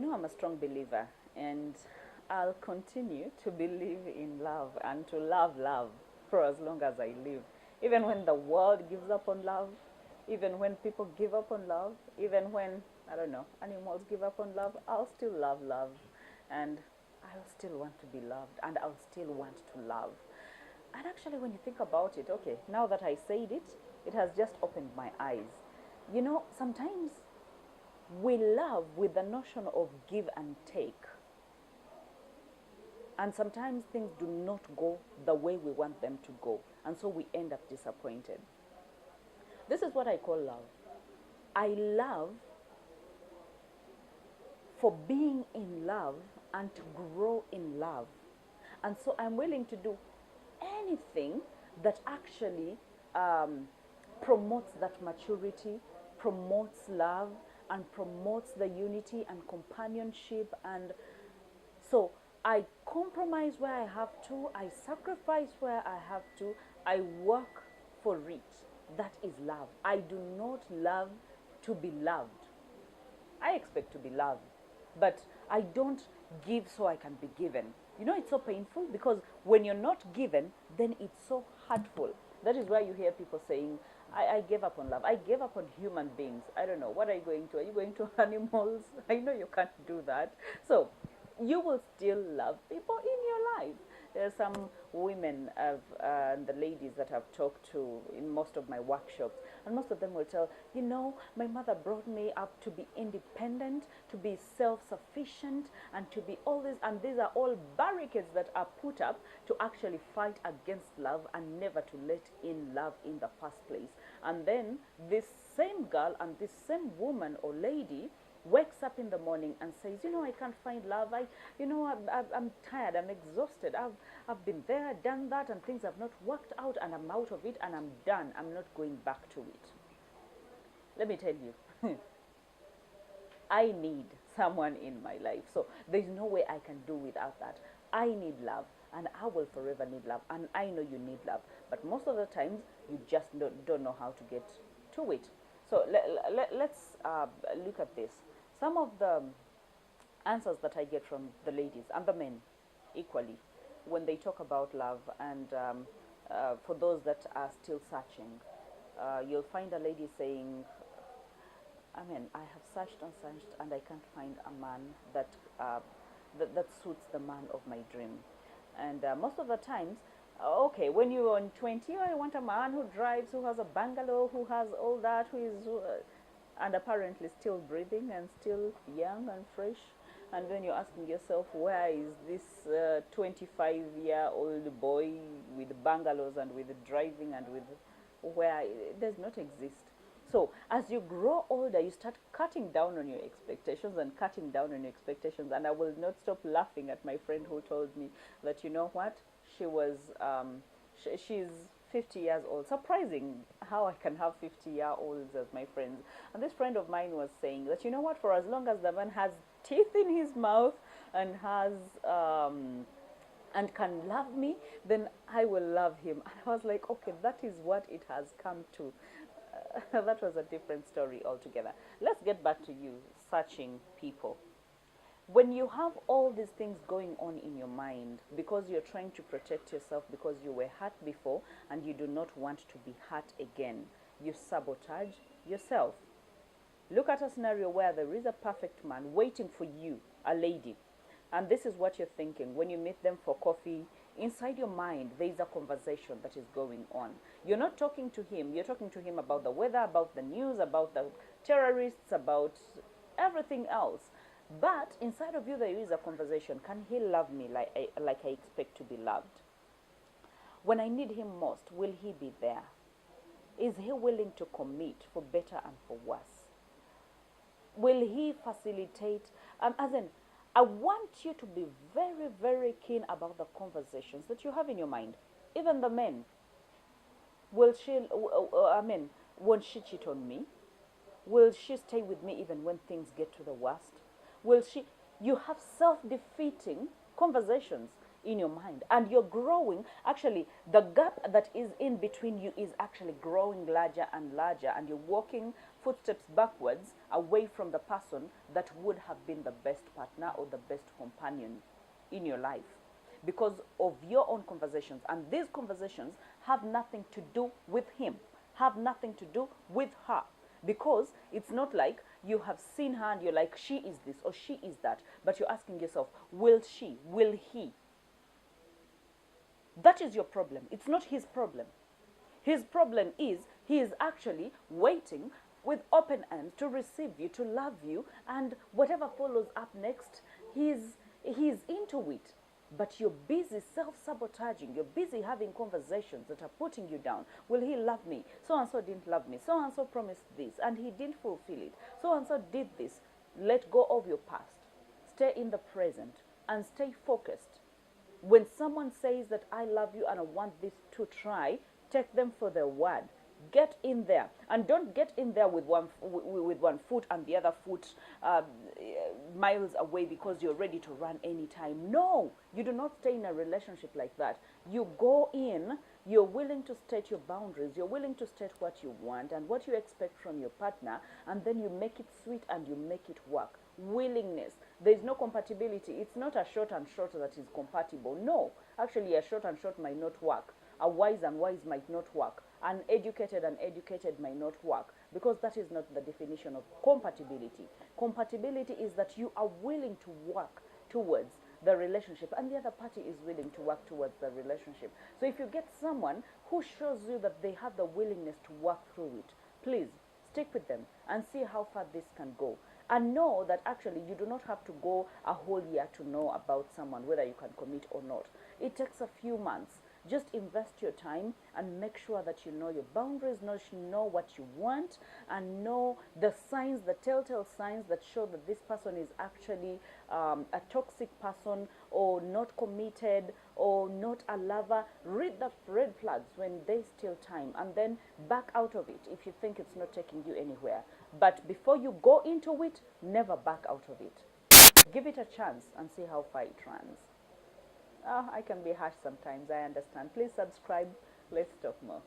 I'm a strong believer, and I'll continue to believe in love and to love love for as long as I live. Even when the world gives up on love, even when people give up on love, even when, I don't know, animals give up on love, I'll still love love. And I'll still want to be loved, and I'll still want to love. And actually, when you think about it, okay, now that I said it, it has just opened my eyes. Sometimes we love with the notion of give and take. And sometimes things do not go the way we want them to go. And so we end up disappointed. This is what I call love. I love for being in love and to grow in love. And so I'm willing to do anything that actually promotes that maturity, promotes love, and promotes the unity and companionship. And so I compromise where I have to, I sacrifice where I have to, I work for it. That is love. I do not love to be loved. I expect to be loved, but I don't give so I can be given. It's so painful because when you're not given, then it's so hurtful. That is why you hear people saying, I gave up on love. I gave up on human beings. I don't know. What are you going to? Are you going to animals? I know you can't do that. So you will still love people in your life. There are some women and the ladies that I've talked to in most of my workshops, and most of them will tell, my mother brought me up to be independent, to be self-sufficient, and to be all this, and these are all barricades that are put up to actually fight against love and never to let in love in the first place. And then this same girl and this same woman or lady wakes up in the morning and says, I can't find love. I'm tired. I'm exhausted. I've been there, done that, and things have not worked out, and I'm out of it, and I'm done. I'm not going back to it. Let me tell you, I need someone in my life. So there's no way I can do without that. I need love, and I will forever need love, and I know you need love. But most of the times, you just don't know how to get to it. So let's look at this. Some of the answers that I get from the ladies and the men equally when they talk about love, and for those that are still searching, you'll find a lady saying, I have searched and searched, and I can't find a man that suits the man of my dream. And most of the times, okay, when you're on 20, I want a man who drives, who has a bungalow, who has all that, who is and apparently still breathing and still young and fresh. And then you're asking yourself, where is this 25-year-old boy with bungalows and with driving and with where it does not exist. So as you grow older, you start cutting down on your expectations and cutting down on your expectations. And I will not stop laughing at my friend who told me that, what, she was, she's 50 years old. Surprising how I can have 50-year-olds as my friends. And this friend of mine was saying that, what, for as long as the man has teeth in his mouth and has and can love me, then I will love him. And I was like, okay, that is what it has come to. That was a different story altogether. Let's get back to you searching people. When you have all these things going on in your mind because you're trying to protect yourself because you were hurt before and you do not want to be hurt again, you sabotage yourself. Look at a scenario where there is a perfect man waiting for you, a lady, and this is what you're thinking when you meet them for coffee. Inside your mind, there is a conversation that is going on. You're not talking to him. You're talking to him about the weather, about the news, about the terrorists, about everything else. But inside of you, there is a conversation. Can he love me like I expect to be loved? When I need him most, will he be there? Is he willing to commit for better and for worse? Will he facilitate? As in, I want you to be very, very keen about the conversations that you have in your mind. Even the men. Won't she cheat on me? Will she stay with me even when things get to the worst? Will she? You have self-defeating conversations in your mind, and you're growing. Actually, the gap that is in between you is actually growing larger and larger, and you're walking footsteps backwards away from the person that would have been the best partner or the best companion in your life because of your own conversations. And these conversations have nothing to do with him, have nothing to do with her. Because it's not like you have seen her and you're like, she is this or she is that. But you're asking yourself, will she, will he? That is your problem. It's not his problem. His problem is he is actually waiting with open arms to receive you, to love you, and whatever follows up next, he's into it. But you're busy self-sabotaging. You're busy having conversations that are putting you down. Will he love me? So-and-so didn't love me. So-and-so promised this, and he didn't fulfill it. So-and-so did this. Let go of your past. Stay in the present and stay focused. When someone says that I love you and I want this to try, take them for their word. Get in there, and don't get in there with one foot and the other foot miles away because you're ready to run anytime. No, you do not stay in a relationship like that. You go in, you're willing to state your boundaries, you're willing to state what you want and what you expect from your partner, and then you make it sweet and you make it work. Willingness. There is no compatibility. It's not a short and short that is compatible. No, actually a short and short might not work. A wise and wise might not work. Uneducated and educated might not work, because that is not the definition of compatibility. Compatibility is that you are willing to work towards the relationship and the other party is willing to work towards the relationship. So if you get someone who shows you that they have the willingness to work through it, please stick with them and see how far this can go. And know that actually you do not have to go a whole year to know about someone, whether you can commit or not. It takes a few months. Just invest your time and make sure that you know your boundaries, know what you want, and know the signs, the telltale signs that show that this person is actually a toxic person or not committed or not a lover. Read the red flags when there's still time, and then back out of it if you think it's not taking you anywhere. But before you go into it, never back out of it. Give it a chance and see how far it runs. I can be harsh sometimes, I understand. Please subscribe. Let's talk more.